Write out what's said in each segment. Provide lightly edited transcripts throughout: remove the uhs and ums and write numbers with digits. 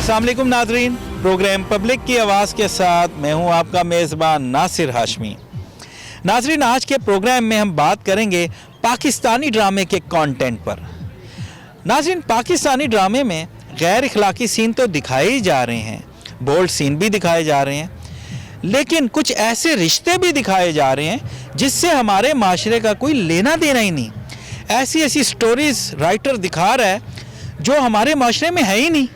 अस्सलाम वालेकुम नाज़रीन, प्रोग्राम पब्लिक की आवाज़ के साथ मैं हूं आपका मेज़बान नासिर हाशमी। नाज़रीन, आज के प्रोग्राम में हम बात करेंगे पाकिस्तानी ड्रामे के कंटेंट पर। नाज़रीन, पाकिस्तानी ड्रामे में गैर इखलाकी सीन तो दिखाए ही जा रहे हैं, बोल्ड सीन भी दिखाए जा रहे हैं, लेकिन कुछ ऐसे रिश्ते भी दिखाए जा रहे हैं जिससे हमारे माशरे का कोई लेना देना ही नहीं। ऐसी ऐसी स्टोरीज़ राइटर दिखा रहा है जो हमारे माशरे में है ही नहीं।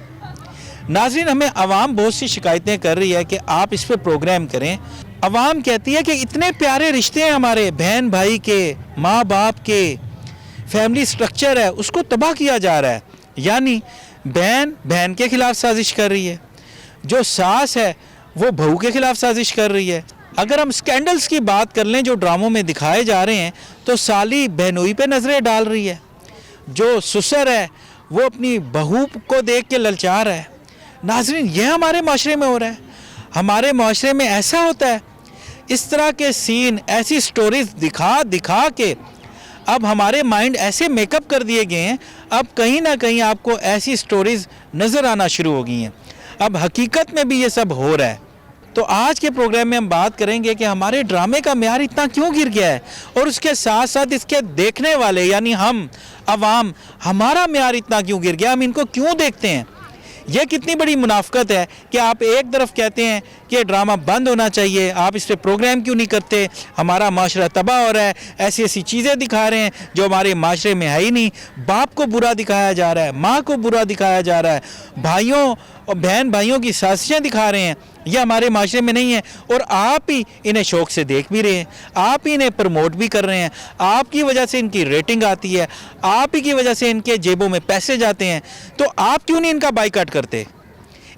नाज़रीन, हमें आवाम बहुत सी शिकायतें कर रही है कि आप इस पर प्रोग्राम करें। आवाम कहती है कि इतने प्यारे रिश्ते हैं हमारे, बहन भाई के, माँ बाप के, फैमिली स्ट्रक्चर है, उसको तबाह किया जा रहा है। यानी बहन बहन के ख़िलाफ़ साजिश कर रही है, जो सास है वो बहू के ख़िलाफ़ साजिश कर रही है। अगर हम स्कैंडल्स की बात कर लें जो ड्रामों में दिखाए जा रहे हैं, तो साली बहनोई पे नज़रें डाल रही है, जो ससुर है वो अपनी बहू को देख के ललचा रहा है। नाज़रीन, यह हमारे माशरे में हो रहा है, हमारे माशरे में ऐसा होता है। इस तरह के सीन, ऐसी स्टोरीज़ दिखा दिखा के अब हमारे माइंड ऐसे मेकअप कर दिए गए हैं, अब कहीं ना कहीं आपको ऐसी स्टोरीज़ नज़र आना शुरू हो गई हैं। अब हकीकत में भी ये सब हो रहा है। तो आज के प्रोग्राम में हम बात करेंगे कि हमारे ड्रामे का मेयार इतना क्यों गिर गया है, और उसके साथ साथ इसके देखने वाले यानी हम अवाम, हमारा मेयार इतना क्यों गिर गया, हम इनको क्यों देखते हैं। यह कितनी बड़ी मुनाफकत है कि आप एक तरफ कहते हैं कि ये ड्रामा बंद होना चाहिए, आप इस पर प्रोग्राम क्यों नहीं करते, हमारा माशरा तबाह हो रहा है, ऐसी ऐसी चीज़ें दिखा रहे हैं जो हमारे माशरे में है ही नहीं। बाप को बुरा दिखाया जा रहा है, माँ को बुरा दिखाया जा रहा है, भाइयों और बहन भाइयों की साजिशें दिखा रहे हैं, ये हमारे माशरे में नहीं है। और आप ही इन्हें शौक़ से देख भी रहे हैं, आप ही इन्हें प्रमोट भी कर रहे हैं, आपकी वजह से इनकी रेटिंग आती है, आप ही की वजह से इनके जेबों में पैसे जाते हैं। तो आप क्यों नहीं इनका बाइकाट करते।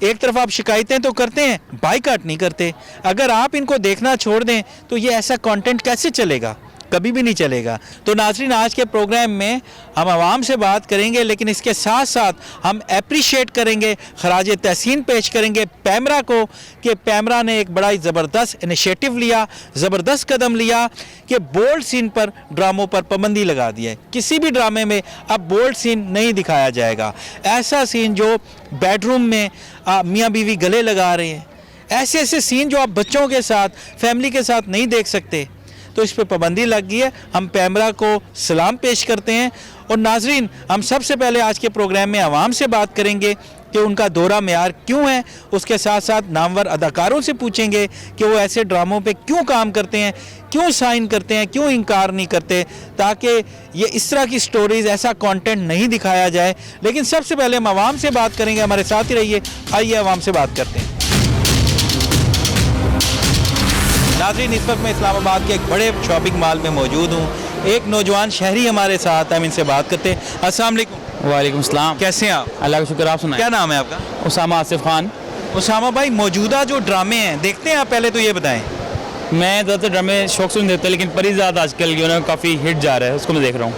एक तरफ आप शिकायतें तो करते हैं, बाइकाट नहीं करते। अगर आप इनको देखना छोड़ दें तो ये ऐसा कंटेंट कैसे चलेगा, कभी भी नहीं चलेगा। तो नाज़रीन, आज के प्रोग्राम में हम आवाम से बात करेंगे, लेकिन इसके साथ साथ हम एप्रिशिएट करेंगे, खराज तहसीन पेश करेंगे पैमरा को कि पैमरा ने एक बड़ा ही ज़बरदस्त इनिशिएटिव लिया, ज़बरदस्त कदम लिया कि बोल्ड सीन पर, ड्रामों पर पाबंदी लगा दी है। किसी भी ड्रामे में अब बोल्ड सीन नहीं दिखाया जाएगा। ऐसा सीन जो बेडरूम में मियाँ बीवी गले लगा रहे हैं, ऐसे ऐसे सीन जो आप बच्चों के साथ, फैमिली के साथ नहीं देख सकते, तो इस पर पाबंदी लग गई है। हम पैमरा को सलाम पेश करते हैं। और नाज़रीन, हम सबसे पहले आज के प्रोग्राम में आवाम से बात करेंगे कि उनका दौरा मेयार क्यों है, उसके साथ साथ नामवर अदाकारों से पूछेंगे कि वो ऐसे ड्रामों पे क्यों काम करते हैं, क्यों साइन करते हैं, क्यों इनकार नहीं करते, ताकि ये इस तरह की स्टोरीज़, ऐसा कंटेंट नहीं दिखाया जाए। लेकिन सबसे पहले हम आवाम से बात करेंगे, हमारे साथ ही रहिए। आइए आवाम से बात करते हैं। नाज़रीन, इस वक्त मैं इस्लामाबाद के एक बड़े शॉपिंग मॉल में मौजूद हूँ। एक नौजवान शहरी हमारे साथ, हम इनसे बात करते हैं। अस्सलाम वालेकुम। वालेकुम सलाम। कैसे हैं आप? अल्लाह का शुक्र, आप सुनाएं। क्या नाम है आपका? उसामा आसिफ खान। उसामा भाई, मौजूदा जो ड्रामे हैं देखते हैं आप, पहले तो ये बताएं। मैं ज़्यादातर ड्रामे शौक से नहीं देखता, लेकिन परिजात आजकल जो है काफ़ी हिट जा रहा है, उसको मैं देख रहा हूँ।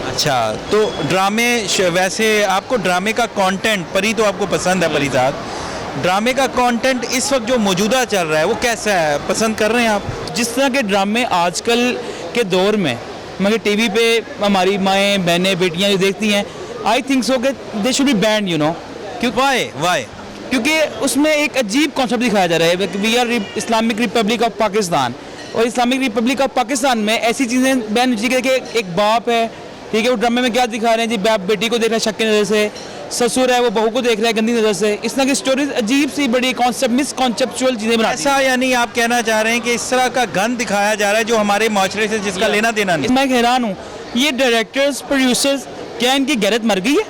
अच्छा, तो ड्रामे वैसे आपको ड्रामे का कंटेंट, परी तो आपको पसंद है परिजात, ड्रामे का कंटेंट इस वक्त जो मौजूदा चल रहा है वो कैसा है, पसंद कर रहे हैं आप? जिस तरह के ड्रामे आजकल के दौर में, मगर टीवी पे हमारी माएँ बहनें बेटियाँ जो देखती हैं, आई थिंक सो कि they should be banned, you know. क्यों? वाई? क्योंकि उसमें एक अजीब कॉन्सेप्ट दिखाया जा रहा है। We are Islamic Republic of Pakistan, और इस्लामिक रिपब्लिक ऑफ पाकिस्तान में ऐसी चीज़ें बैन होती है कि एक बाप है, ठीक है, वो ड्रामे में क्या दिखा रहे हैं जी, बाप बेटी को देख रहा है शक की नज़र से, ससुर है वो बहू को देख रहा है गंदी नज़र से। इस तरह की स्टोरीज अजीब सी बड़ी कॉन्सेप्ट, मिसकॉन्सेप्चुअल चीज़ें बनाती हैं। ऐसा यानी आप कहना चाह रहे हैं कि इस तरह का गंद दिखाया जा रहा है जो हमारे माशरे से जिसका लेना देना नहीं। मैं हैरान हूँ, ये डायरेक्टर्स, प्रोड्यूसर्स, क्या इनकी गैरत मर गई है?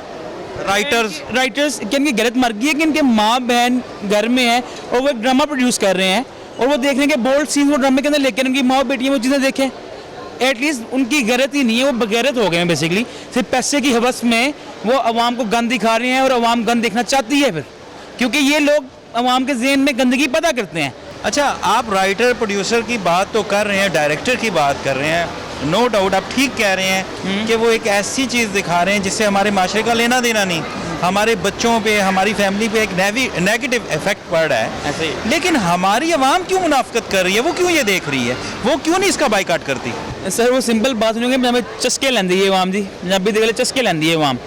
राइटर्स क्या इनकी गैरत मर गई है कि इनके माँ बहन घर में है और वो एक ड्रामा प्रोड्यूस कर रहे हैं, और वो देखने के बोल्ड सीन वो ड्रामे के अंदर लेकर उनकी माँ बेटियाँ वो चीज़ें देखें। एटलीस्ट उनकी गैरत ही नहीं है, वो बगैरत हो गए हैं बेसिकली। सिर्फ पैसे की हवस में वो अवाम को गंद दिखा रहे हैं, और अवाम गंद देखना चाहती है फिर, क्योंकि ये लोग अवाम के ज़हन में गंदगी पैदा करते हैं। अच्छा, आप राइटर प्रोड्यूसर की बात तो कर रहे हैं, डायरेक्टर की बात कर रहे हैं, नो डाउट आप ठीक कह रहे हैं कि वो एक ऐसी चीज़ दिखा रहे हैं जिससे हमारे माशरे का लेना देना नहीं, हमारे बच्चों पे, हमारी फैमिली पे एक नेगेटिव इफेक्ट पड़ रहा है। ऐसे ही। लेकिन हमारी आवाम क्यों मुनाफकत कर रही है, वो क्यों ये देख रही है, वो क्यों नहीं इसका बाइकाट करती? सर, वो सिंपल बात सुनोगे, हमें चस्के लेंदी है आवाम जी, पंजाबी दे चस्के लेंदी है आवाम।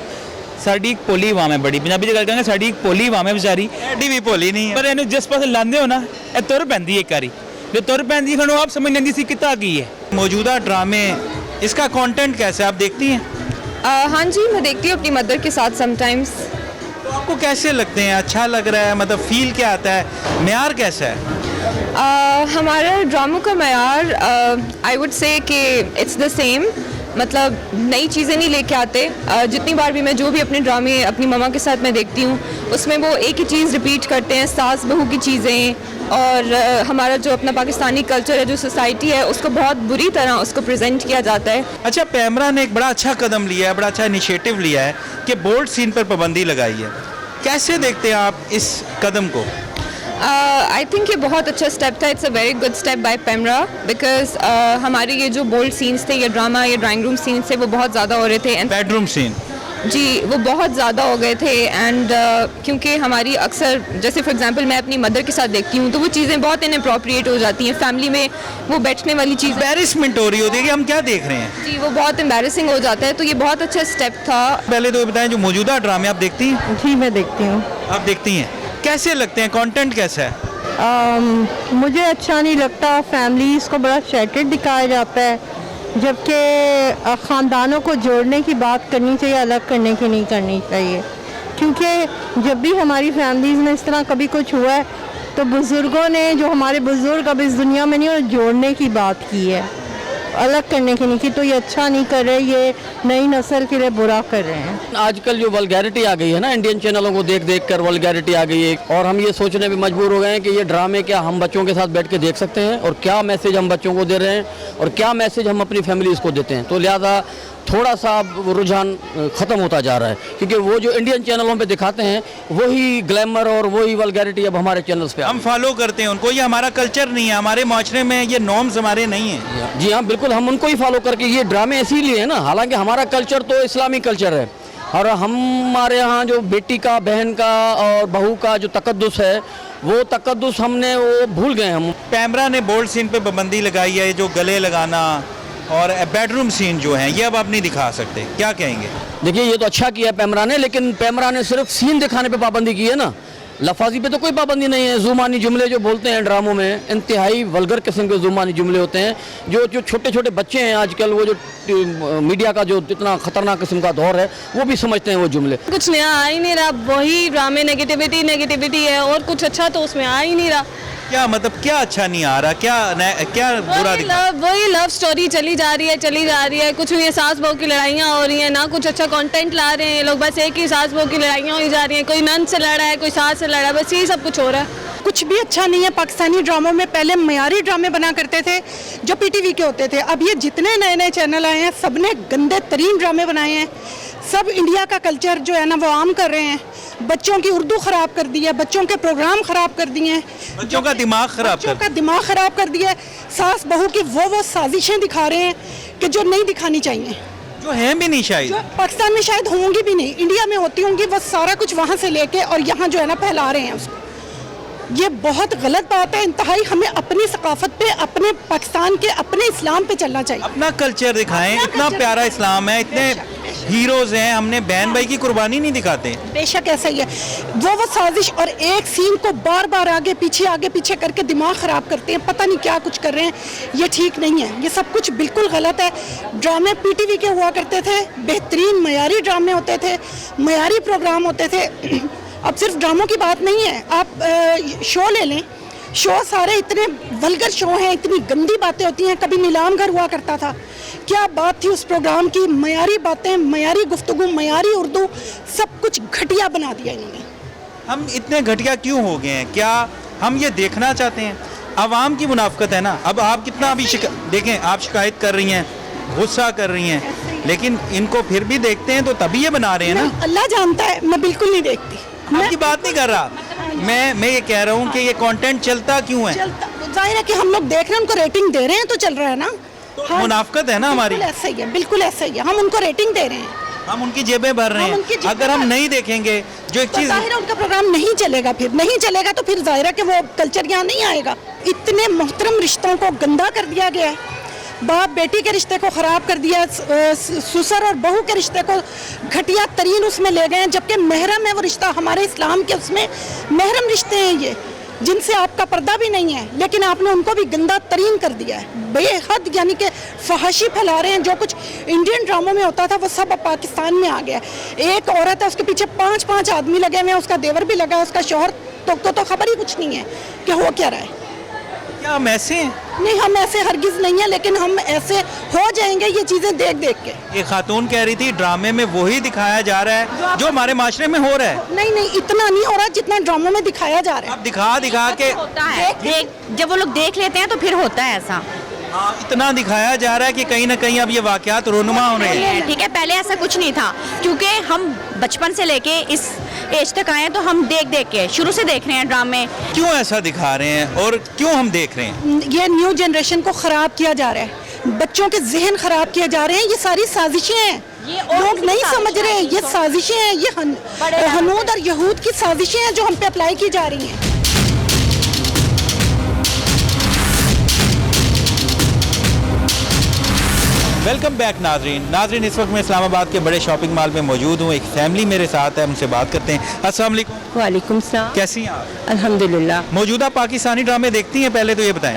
ਸਾਡੀ ਇੱਕ ਭੋਲੀ ਆਵਾਮ ਹੈ ਬੜੀ, ਪੰਜਾਬੀ 'ਚ ਗੱਲ ਕਰਾਂਗੇ ਸਾਡੀ ਇੱਕ ਭੋਲੀ ਆਵਾਮ ਹੈ ਵਿਚਾਰੀ, ਐਡੀ ਵੀ ਭੋਲੀ ਨਹੀਂ ਹੈ। ਪਰ ਇਹਨੂੰ ਜਿਸ ਪਾਸੇ ਲਾਉਂਦੇ ਹੋ ਨਾ ਇਹ ਤੁਰ ਪੈਂਦੀ ਹੈ ਇੱਕ ਵਾਰੀ, ਜੋ ਤੁਰ ਪੈਂਦੀ ਹੈ ਸਾਨੂੰ ਆਪ ਸਮਝ ਨਹੀਂ ਆਉਂਦੀ ਸੀ ਕਿੱਦਾਂ ਕੀ ਹੈ। मौजूदा ड्रामे इसका कंटेंट कैसा है, आप देखती हैं? हाँ जी, मैं देखती हूँ अपनी मदर के साथ समटाइम्स। तो आपको कैसे लगते हैं, अच्छा लग रहा है, मतलब फील क्या आता है, मेयार कैसा है? हमारा ड्रामों का मयार आई वुड से कि इट्स द सेम, मतलब नई चीज़ें नहीं लेके आते। जितनी बार भी मैं जो भी अपने ड्रामे अपनी मम्मा के साथ मैं देखती हूँ उसमें वो एक ही चीज़ रिपीट करते हैं, सास बहू की चीज़ें, और हमारा जो अपना पाकिस्तानी कल्चर है, जो सोसाइटी है, उसको बहुत बुरी तरह उसको प्रेजेंट किया जाता है। अच्छा, पैमरा ने एक बड़ा अच्छा कदम लिया है, बड़ा अच्छा इनिशिएटिव लिया है कि बोल्ड सीन पर पाबंदी लगाई है। कैसे देखते हैं आप इस कदम को? आई थिंक ये बहुत अच्छा स्टेप था, it's a very good step by PEMRA, because हमारे ये जो बोल्ड सीन्स थे, ये ड्रामा, ये ड्राइंग रूम सीन्स थे, वो बहुत ज़्यादा हो रहे थे। एंड बेडरूम सीन जी, वो बहुत ज़्यादा हो गए थे। एंड क्योंकि हमारी अक्सर, जैसे फॉर एग्जांपल मैं अपनी मदर के साथ देखती हूँ तो वो चीज़ें बहुत इनअप्रोप्रिएट हो जाती हैं, फैमिली में वो बैठने वाली चीज़ एम्बैरेसमेंट हो रही होती है कि हम क्या देख रहे हैं। जी, वो बहुत एम्बैरेसिंग हो जाता है, तो ये बहुत अच्छा स्टेप था। पहले तो ये बताएं, जो मौजूदा ड्रामे आप देखती हैं? जी मैं देखती हूँ। आप देखती हैं, कैसे लगते हैं, कंटेंट कैसा है? मुझे अच्छा नहीं लगता, फैमिलीज़ को बड़ा शैटेड दिखाया जाता है, जबकि ख़ानदानों को जोड़ने की बात करनी चाहिए, अलग करने की नहीं करनी चाहिए। क्योंकि जब भी हमारी फैमिलीज़ में इस तरह कभी कुछ हुआ है तो बुज़ुर्गों ने, जो हमारे बुज़ुर्ग अब इस दुनिया में नहीं, और जोड़ने की बात की है, अलग करने की नहीं की। तो ये अच्छा नहीं कर रहे, ये नई नस्ल के लिए बुरा कर रहे हैं। आजकल जो वल्गैरिटी आ गई है ना, इंडियन चैनलों को देख देख कर वल्गैरिटी आ गई है, और हम ये सोचने पे मजबूर हो गए हैं कि ये ड्रामे क्या हम बच्चों के साथ बैठ के देख सकते हैं, और क्या मैसेज हम बच्चों को दे रहे हैं, और क्या मैसेज हम अपनी फैमिलीज़ को देते हैं। तो लिहाजा थोड़ा सा रुझान ख़त्म होता जा रहा है, क्योंकि वो जो इंडियन चैनलों पे दिखाते हैं वही ग्लैमर और वही वल्गैरिटी अब हमारे चैनल्स पे हम फॉलो करते हैं उनको, ये हमारा कल्चर नहीं है, हमारे माशरे में ये नॉर्म्स हमारे नहीं हैं। जी हाँ, बिल्कुल, हम उनको ही फॉलो करके ये ड्रामे इसीलिए है ना, हालांकि हमारा कल्चर तो इस्लामी कल्चर है, और हमारे यहाँ जो बेटी का, बहन का और बहू का जो तकद्दुस है, वो तकद्दुस हमने वो भूल गए हम। पैमरा ने बोल्ड सीन पे पाबंदी लगाई है, जो गले लगाना और बेडरूम सीन जो हैं, ये अब आप नहीं दिखा सकते, क्या कहेंगे? देखिए, ये तो अच्छा किया पैमरा ने, लेकिन पैमरा ने सिर्फ सीन दिखाने पे पाबंदी की है ना, लफाजी पे तो कोई पाबंदी नहीं है। ज़ुबानी जुमले जो बोलते हैं ड्रामों में, इंतहाई वल्गर किस्म के ज़ुबानी जुमले होते हैं, जो छोटे छोटे बच्चे हैं आजकल, वो जो मीडिया का जो इतना ख़तरनाक किस्म का दौर है, वो भी समझते हैं वो जुमले। कुछ नया आ ही नहीं रहा, वही ड्रामे नेगेटिविटी है, और कुछ अच्छा तो उसमें आ ही नहीं रहा। क्या मतलब, क्या अच्छा नहीं आ रहा, क्या बुरा दिखा? वही लव स्टोरी चली जा रही है, कुछ भी सास बहू की लड़ाइयाँ हो रही हैं, ना कुछ अच्छा कंटेंट ला रहे हैं लोग, बस एक ही सास बहू की लड़ाइयाँ हो जा रही हैं, कोई नंद से लड़ा है, कोई सास से लड़ा है, बस यही सब कुछ हो रहा है। कुछ भी अच्छा नहीं है पाकिस्तानी ड्रामों में। पहले मयारी ड्रामे बना करते थे जो पीटीवी के होते थे, अब ये जितने नए नए चैनल आए हैं सब ने गंदे तरीन ड्रामे बनाए हैं, सब इंडिया का कल्चर जो है ना वो आम कर रहे हैं, बच्चों की उर्दू ख़राब कर दी है, बच्चों के प्रोग्राम ख़राब कर दिए हैं, बच्चों का दिमाग ख़राब कर दिया है, सास बहू की वो साजिशें दिखा रहे हैं कि जो नहीं दिखानी चाहिए, जो हैं भी नहीं शायद, जो पाकिस्तान में शायद होंगी भी नहीं, इंडिया में होती होंगी, वो सारा कुछ वहाँ से लेके और यहाँ जो है ना फैला रहे हैं उसको। ये बहुत गलत बात है इंतहाई। हमें अपनी सकाफत पे, अपने पाकिस्तान के अपने इस्लाम पे चलना चाहिए, अपना कल्चर दिखाएं। इतना प्यारा इस्लाम है, इतने हीरोज हैं, हमने बहन भाई की कुर्बानी नहीं दिखाते। बेशक ऐसा ही है, वो साजिश और एक सीन को बार बार आगे पीछे करके दिमाग ख़राब करते हैं, पता नहीं क्या कुछ कर रहे हैं, ये ठीक नहीं है, ये सब कुछ बिल्कुल गलत है। ड्रामे पीटीवी के हुआ करते थे, बेहतरीन मयारी ड्रामे होते थे, मयारी प्रोग्राम होते थे। अब सिर्फ ड्रामों की बात नहीं है, आप शो ले लें, शो सारे इतने वल्गर शो हैं, इतनी गंदी बातें होती हैं। कभी नीलाम घर हुआ करता था, क्या बात थी उस प्रोग्राम की, मयारी बातें, मयारी गुफ्तगू, मयारी उर्दू, सब कुछ घटिया बना दिया इन्होंने। हम इतने घटिया क्यों हो गए हैं? क्या हम ये देखना चाहते हैं? आवाम की मुनाफकत है ना। अब आप कितना भी देखें, आप शिकायत कर रही हैं, गुस्सा कर रही हैं, लेकिन इनको फिर भी देखते हैं, तो तभी ये बना रहे हैं ना। अल्लाह जानता है, मैं बिल्कुल नहीं देखती, आपकी बात नहीं कर रहा मैं ये कह रहा हूँ कि ये कंटेंट चलता क्यों है? जाहिर है कि हम लोग देख रहे हैं, उनको रेटिंग दे रहे हैं तो चल रहा है ना। तो हाँ, मुनाफकत है ना हमारी। बिल्कुल ऐसा ही है, हम उनको रेटिंग दे रहे हैं, हम उनकी जेबें भर रहे हैं। अगर हम नहीं देखेंगे जो एक चीज, जाहिर है उनका प्रोग्राम नहीं चलेगा, तो फिर जाहिर है कि वो कल्चर यहाँ नहीं आएगा। इतने मोहतरम रिश्तों को गंदा कर दिया गया है, बाप बेटी के रिश्ते को ख़राब कर दिया, ससुर और बहू के रिश्ते को घटिया तरीन उसमें ले गए हैं, जबकि महरम है वो रिश्ता, हमारे इस्लाम के उसमें महरम रिश्ते हैं ये, जिनसे आपका पर्दा भी नहीं है, लेकिन आपने उनको भी गंदा तरीन कर दिया है, बेहद यानी कि फहाशी फैला रहे हैं। जो कुछ इंडियन ड्रामों में होता था वो सब अब पाकिस्तान में आ गया। एक औरत है, उसके पीछे 5-5 आदमी लगे हुए हैं, उसका देवर भी लगा है, उसका शौहर तो खबर ही कुछ नहीं है कि हो क्या रहा है। क्या हम ऐसे हैं? नहीं, हम ऐसे हरगिज़ नहीं है, लेकिन हम ऐसे हो जाएंगे ये चीज़ें देख देख के। ये खातून कह रही थी ड्रामे में वही दिखाया जा रहा है जो हमारे माशरे में हो रहा है। नहीं नहीं, इतना नहीं हो रहा जितना ड्रामों में दिखाया जा रहा है। अब दिखा के होता है, जब वो लोग देख लेते हैं तो फिर होता है ऐसा। इतना दिखाया जा रहा है कि कहीं ना कहीं अब ये वाकयात रोनुमा हो रहे हैं। ठीक है, पहले ऐसा कुछ नहीं था, क्योंकि हम बचपन से लेके इस एज तक आए हैं, तो हम देख देख के शुरू से देख रहे हैं ड्रामे। क्यों ऐसा दिखा रहे हैं और क्यों हम देख रहे हैं? ये न्यू जनरेशन को ख़राब किया जा रहा है, बच्चों के जहन ख़राब किए जा रहे हैं, ये सारी साजिशें हैं, लोग नहीं समझ रहे हैं, ये साजिशें हैं, ये हनूद और यहूद की साजिशें हैं जो हम पे अप्लाई की जा रही हैं। वेलकम बैक नाजरीन, इस वक्त मैं इस्लामाबाद के बड़े शॉपिंग मॉल में मौजूद हूँ। एक फैमिली मेरे साथ है, उनसे बात करते हैं। अस्सलाम वालेकुम। वालेकुम सलाम। कैसी हैं आप? अल्हम्दुलिल्लाह। मौजूदा पाकिस्तानी ड्रामे देखती हैं? पहले तो ये बताएं।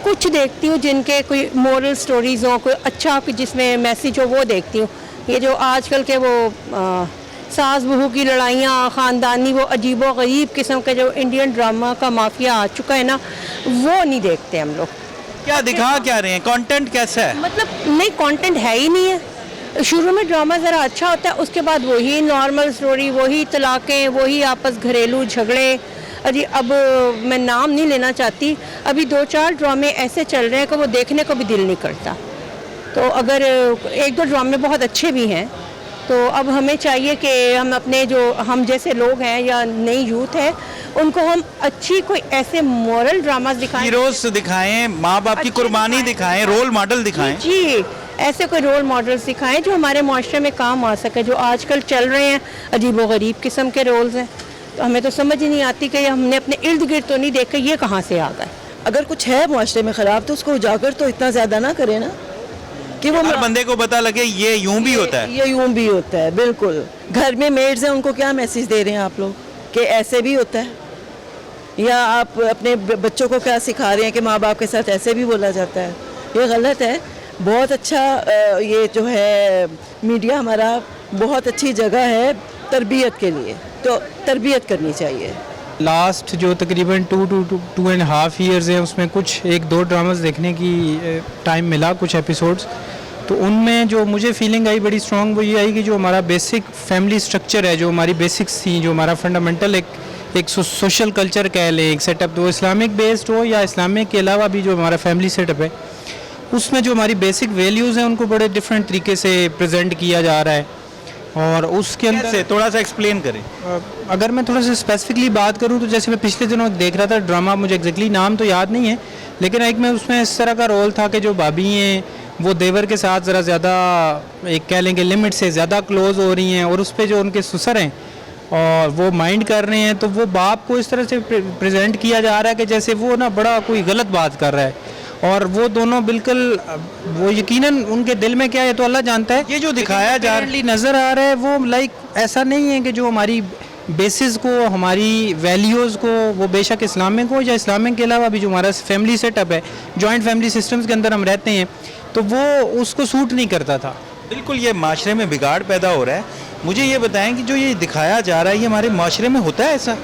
कुछ देखती हूँ जिनके कोई मोरल स्टोरीज हो, कोई अच्छा जिसमें मैसेज हो, वो देखती हूँ। ये जो आजकल के वो सास बहू की लड़ाइयाँ, ख़ानदानी वो अजीबो गरीब किस्म के जो इंडियन ड्रामा का माफिया आ चुका है ना, वो नहीं देखते हम लोग। क्या दिखा क्या रहे हैं? कंटेंट कैसा है? मतलब नहीं, कंटेंट है ही नहीं है। शुरू में ड्रामा ज़रा अच्छा होता है, उसके बाद वही नॉर्मल स्टोरी, वही तलाक़ें, वही आपस घरेलू झगड़े। अजी अब मैं नाम नहीं लेना चाहती, अभी 2-4 ड्रामे ऐसे चल रहे हैं कि वो देखने को भी दिल नहीं करता। तो अगर 1-2 ड्रामे बहुत अच्छे भी हैं, तो अब हमें चाहिए कि हम अपने जो हम जैसे लोग हैं या नई यूथ है, उनको हम अच्छी कोई ऐसे मॉरल ड्रामास दिखाएं, हीरोज दिखाएं, माँ बाप की कुर्बानी दिखाएं, रोल मॉडल दिखाएं। जी, ऐसे कोई रोल मॉडल्स दिखाएं जो हमारे माशरे में काम आ सके। जो आजकल चल रहे हैं अजीबो गरीब किस्म के रोल्स हैं, तो हमें तो समझ ही नहीं आती कि हमने अपने इर्द गिर्द तो नहीं देखा ये कहाँ से आ गए। अगर कुछ है माशरे में ख़राब तो उसको उजागर तो इतना ज़्यादा ना करें ना कि वो हर बंदे को पता लगे ये यूं भी होता है। ये यूं भी होता है, बिल्कुल। घर में मेड्स हैं, उनको क्या मैसेज दे रहे हैं आप लोग कि ऐसे भी होता है? या आप अपने बच्चों को क्या सिखा रहे हैं कि माँ बाप के साथ ऐसे भी बोला जाता है? ये गलत है। बहुत अच्छा ये जो है मीडिया हमारा बहुत अच्छी जगह है तरबियत के लिए, तो तरबियत करनी चाहिए। लास्ट जो तकरीबन 2.5 ईयर्स हैं, उसमें कुछ 1-2 ड्रामास देखने की टाइम मिला, कुछ एपिसोड्स। तो उनमें जो मुझे फीलिंग आई बड़ी स्ट्रॉन्ग, वो ये आई कि जो हमारा बेसिक फैमिली स्ट्रक्चर है, जो हमारी बेसिक्स थी, जो हमारा फंडामेंटल एक सोशल कल्चर कह लें, एक सेटअप, तो इस्लामिक बेस्ड हो या इस्लामिक के अलावा भी जो हमारा फैमिली सेटअप है, उसमें जो हमारी बेसिक वैल्यूज़ हैं उनको बड़े डिफरेंट तरीके से प्रेजेंट किया जा रहा है। और उसके अंदर से थोड़ा सा एक्सप्लेन करें। अगर मैं थोड़ा सा स्पेसिफिकली बात करूं तो जैसे मैं पिछले दिनों देख रहा था ड्रामा, मुझे एग्जैक्टली नाम तो याद नहीं है, लेकिन एक में उसमें इस तरह का रोल था कि जो भाभी हैं वो देवर के साथ ज़रा ज़्यादा एक कह लेंगे लिमिट से ज़्यादा क्लोज़ हो रही हैं, और उस पर जो उनके ससुर हैं और वो माइंड कर रहे हैं, तो वो बाप को इस तरह से प्रेजेंट किया जा रहा है कि जैसे वो ना बड़ा कोई गलत बात कर रहा है, और वो दोनों बिल्कुल, वो यकीनन उनके दिल में क्या है तो अल्लाह जानता है। ये जो दिखाया जा रहा है नज़र आ रहा है वो लाइक ऐसा नहीं है कि जो हमारी बेसिस को, हमारी वैल्यूज़ को, वो बेशक इस्लामिक हो या इस्लामिक के अलावा भी जो हमारा फैमिली सेटअप है, जॉइंट फैमिली सिस्टम्स के अंदर हम रहते हैं, तो वो उसको सूट नहीं करता था। बिल्कुल ये माशरे में बिगाड़ पैदा हो रहा है। मुझे ये बताएं कि जो ये दिखाया जा रहा है ये हमारे माशरे में होता है ऐसा?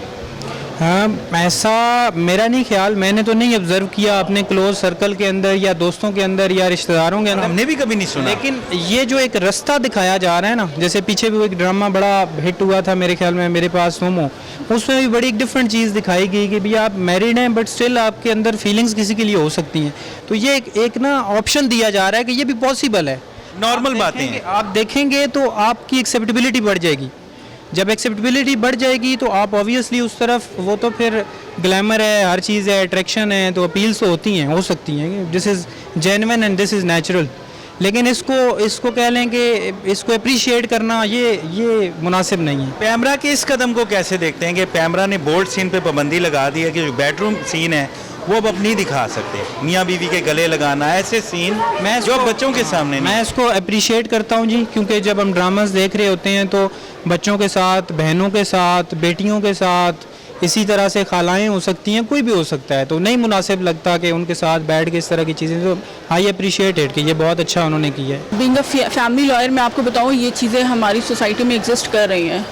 हाँ, ऐसा मेरा नहीं ख्याल, मैंने तो नहीं ऑब्जर्व किया अपने क्लोज सर्कल के अंदर या दोस्तों के अंदर या रिश्तेदारों के अंदर, हमने भी कभी नहीं सुना। लेकिन ये जो एक रास्ता दिखाया जा रहा है ना, जैसे पीछे भी वो एक ड्रामा बड़ा हिट हुआ था मेरे ख्याल में, मेरे पास होमो, उसमें भी बड़ी एक डिफरेंट चीज़ दिखाई गई कि भैया आप मैरिड हैं बट स्टिल आपके अंदर फीलिंग्स किसी के लिए हो सकती हैं। तो ये एक ना ऑप्शन दिया जा रहा है कि ये भी पॉसिबल है। नॉर्मल बातें हैं। आप देखेंगे तो आपकी एक्सेप्टेबिलिटी बढ़ जाएगी। जब एक्सेप्टेबिलिटी बढ़ जाएगी तो आप ऑब्वियसली उस तरफ, वो तो फिर ग्लैमर है, हर चीज़ है, अट्रैक्शन है, तो अपील्स तो होती हैं, हो सकती हैं, this is genuine and this is natural. लेकिन इसको कह लें कि इसको अप्रिशिएट करना ये मुनासिब नहीं है। पैमरा के इस कदम को कैसे देखते हैं कि पैमरा ने बोल्ड सीन पे पाबंदी लगा दी है कि जो बेडरूम सीन है وہ اب نہیں دکھا سکتے. میاں بیوی کے گلے لگانا, ایسے سین جو اب بچوں کے سامنے میں اس کو اپریشیٹ کرتا ہوں جی, کیونکہ جب ہم ڈراماز دیکھ رہے ہوتے ہیں تو بچوں کے ساتھ, بہنوں کے ساتھ, بیٹیوں کے ساتھ, اسی طرح سے خالائیں ہو سکتی ہیں, کوئی بھی ہو سکتا ہے, تو نہیں مناسب لگتا کہ ان کے ساتھ بیٹھ کے اس طرح کی چیزیں. تو آئی اپریشیٹ اٹ کہ یہ بہت اچھا انہوں نے کیا ہے. بینگ اے فیملی لائر میں آپ کو بتاؤں یہ چیزیں ہماری سوسائٹی میں ایگزسٹ کر رہی ہیں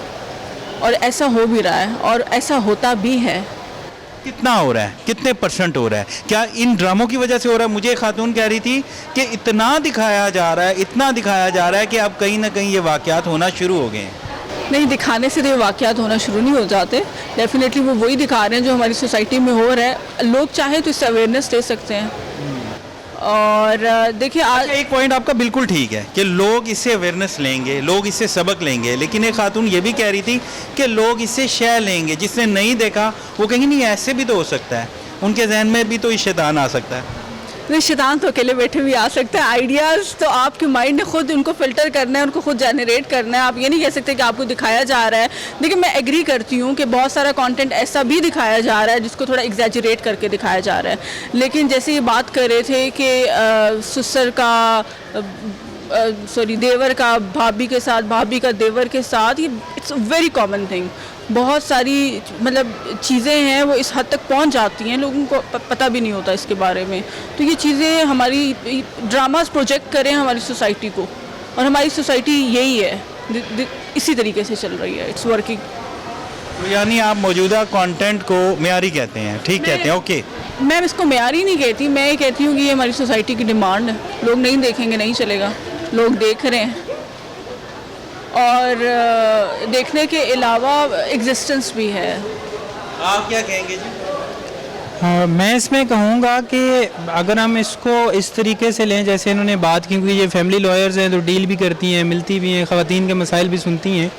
اور ایسا ہو بھی رہا ہے اور ایسا ہوتا بھی ہے. کتنا ہو رہا ہے, کتنے پرسنٹ ہو رہا ہے, کیا ان ڈراموں کی وجہ سے ہو رہا ہے؟ مجھے خاتون کہہ رہی تھی کہ اتنا دکھایا جا رہا ہے, اتنا دکھایا جا رہا ہے کہ اب کہیں نہ کہیں یہ واقعات ہونا شروع ہو گئے ہیں. نہیں, دکھانے سے تو یہ واقعات ہونا شروع نہیں ہو جاتے. ڈیفینیٹلی وہ وہی دکھا رہے ہیں جو ہماری سوسائٹی میں ہو رہا ہے. لوگ چاہیں تو اس سے اویئرنیس دے سکتے ہیں. اور دیکھیے آج ایک پوائنٹ آپ کا بالکل ٹھیک ہے کہ لوگ اس سے اویئرنیس لیں گے, لوگ اس سے سبق لیں گے, لیکن ایک خاتون یہ بھی کہہ رہی تھی کہ لوگ اس سے شے لیں گے. جس نے نہیں دیکھا وہ کہیں نہیں ایسے بھی تو ہو سکتا ہے, ان کے ذہن میں بھی تو یہ شیطان آ سکتا ہے. نہیں, شیطان تو اکیلے بیٹھے بھی آ سکتے ہیں. آئیڈیاز تو آپ کے مائنڈ نے خود ان کو فلٹر کرنا ہے, ان کو خود جنریٹ کرنا ہے. آپ یہ نہیں کہہ سکتے کہ آپ کو دکھایا جا رہا ہے. لیکن میں ایگری کرتی ہوں کہ بہت سارا کانٹینٹ ایسا بھی دکھایا جا رہا ہے جس کو تھوڑا ایگزیجریٹ کر کے دکھایا جا رہا ہے. لیکن جیسے یہ بات کر رہے تھے کہ سسر کا دیور کا بھابھی کے ساتھ, بھابھی کا دیور کے ساتھ, یہ it's a very common thing. بہت ساری مطلب چیزیں ہیں وہ اس حد تک پہنچ جاتی ہیں, لوگوں کو پتہ بھی نہیں ہوتا اس کے بارے میں. تو یہ چیزیں ہماری ڈراماز پروجیکٹ کریں ہماری سوسائٹی کو, اور ہماری سوسائٹی یہی ہے, اسی طریقے سے چل رہی ہے. It's working. یعنی آپ موجودہ کانٹینٹ کو معیاری کہتے ہیں, ٹھیک کہتے ہیں, اوکے. میں اس کو معیاری نہیں کہتی, میں یہ کہتی ہوں کہ یہ ہماری سوسائٹی کی ڈیمانڈ ہے. لوگ نہیں دیکھیں گے نہیں چلے گا, لوگ دیکھ رہے ہیں. اور دیکھنے کے علاوہ ایگزسٹنس بھی ہے. آپ کیا کہیں گے جی؟ میں اس میں کہوں گا کہ اگر ہم اس کو اس طریقے سے لیں جیسے انہوں نے بات کی, کیونکہ یہ فیملی لائرز ہیں تو ڈیل بھی کرتی ہیں, ملتی بھی ہیں, خواتین کے مسائل بھی سنتی ہیں